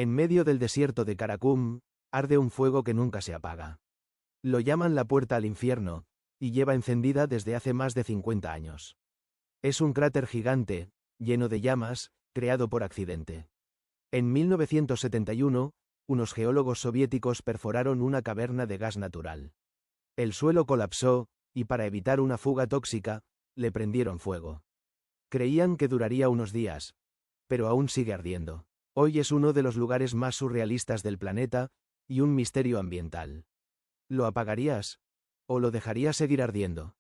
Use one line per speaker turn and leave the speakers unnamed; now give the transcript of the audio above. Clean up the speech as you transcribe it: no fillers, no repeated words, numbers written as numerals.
En medio del desierto de Karakum, arde un fuego que nunca se apaga. Lo llaman la puerta al infierno, y lleva encendida desde hace más de 50 años. Es un cráter gigante, lleno de llamas, creado por accidente. En 1971, unos geólogos soviéticos perforaron una caverna de gas natural. El suelo colapsó, y para evitar una fuga tóxica, le prendieron fuego. Creían que duraría unos días, pero aún sigue ardiendo. Hoy es uno de los lugares más surrealistas del planeta, y un misterio ambiental. ¿Lo apagarías? ¿O lo dejarías seguir ardiendo?